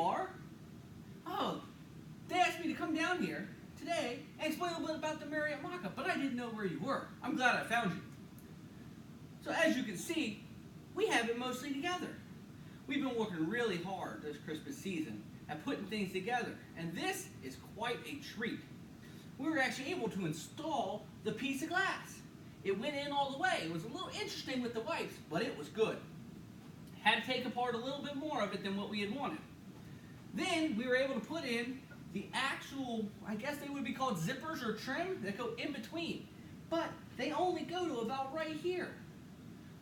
are. Oh, they asked me to come down here today and explain a little bit about the Marriott mock-up, but I didn't know where you were. I'm glad I found you. So as you can see, we have it mostly together. We've been working really hard this Christmas season at putting things together, and this is quite a treat. We were actually able to install the piece of glass. It went in all the way. It was a little interesting with the wipes, but it was good. Had to take apart a little bit more of it than what we had wanted. Then we were able to put in the actual, I guess they would be called zippers or trim that go in between, but they only go to about right here.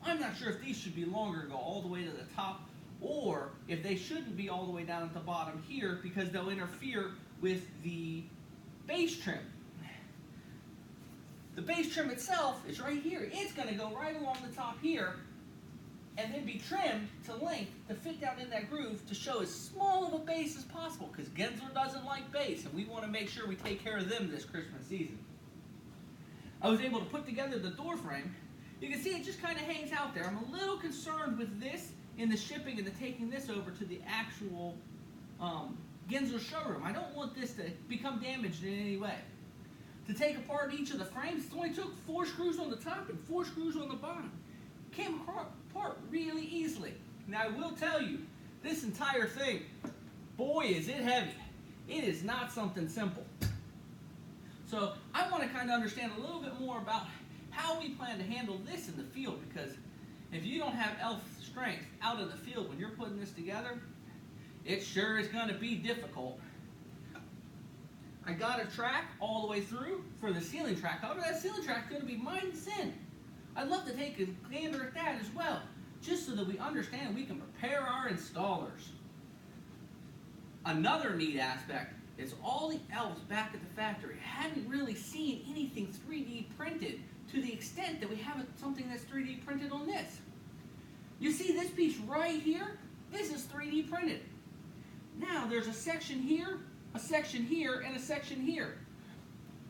I'm not sure if these should be longer and go all the way to the top, or if they shouldn't be all the way down at the bottom here because they'll interfere with the base trim. The base trim itself is right here. It's going to go right along the top here and then be trimmed to length to fit down in that groove to show as small of a base as possible, because Gensler doesn't like base, and we want to make sure we take care of them this Christmas season. I was able to put together the door frame. You can see it just kind of hangs out there. I'm a little concerned with this in the shipping and the taking this over to the actual Gensler showroom. I don't want this to become damaged in any way. To take apart each of the frames, it only took 4 screws on the top and 4 screws on the bottom. Came apart really easily. Now I will tell you, this entire thing, boy is it heavy. It is not something simple. So I want to kind of understand a little bit more about how we plan to handle this in the field, because if you don't have elf strength out of the field when you're putting this together, it sure is going to be difficult. I got a track all the way through for the ceiling track. However, that ceiling track is going to be mighty thin. I'd love to take a gander at that as well, just so that we understand we can prepare our installers. Another neat aspect is all the elves back at the factory hadn't really seen anything 3D printed to the extent that we have something that's 3D printed on this. You see this piece right here? This is 3D printed. Now there's a section here, a section here, and a section here.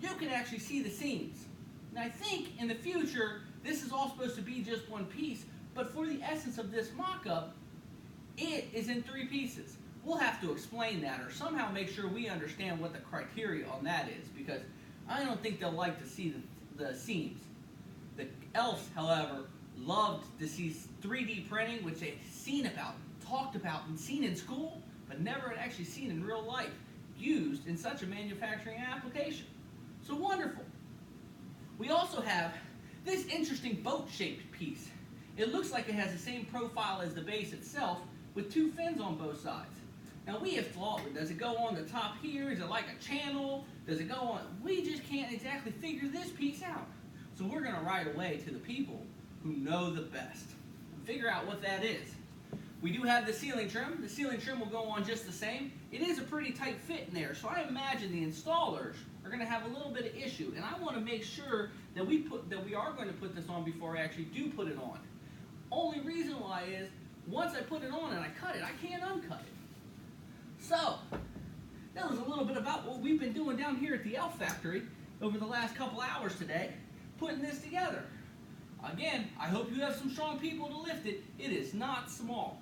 You can actually see the seams. Now I think in the future this is all supposed to be just one piece, but for the essence of this mock-up, it is in 3 pieces. We'll have to explain that or somehow make sure we understand what the criteria on that is, because I don't think they'll like to see the seams. The elves, however, loved to see 3D printing, which they've seen about, talked about, and seen in school, but never had actually seen in real life, used in such a manufacturing application. So wonderful. We also have this interesting boat-shaped piece. It looks like it has the same profile as the base itself, with 2 fins on both sides. Now we have thought, does it go on the top here? Is it like a channel? Does it go on? We just can't exactly figure this piece out. So we're going to write away to the people who know the best and figure out what that is. We do have the ceiling trim. The ceiling trim will go on just the same. It is a pretty tight fit in there, so I imagine the installers are going to have a little bit of issue, and I want to make sure that we are going to put this on before I actually do put it on. Only reason why is once I put it on and I cut it, I can't uncut it. So that was a little bit about what we've been doing down here at the Elf Factory over the last couple hours today, putting this together. Again, I hope you have some strong people to lift it. It is not small.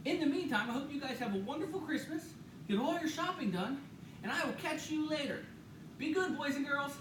In the meantime, I hope you guys have a wonderful Christmas, get all your shopping done, and I will catch you later. Be good, boys and girls.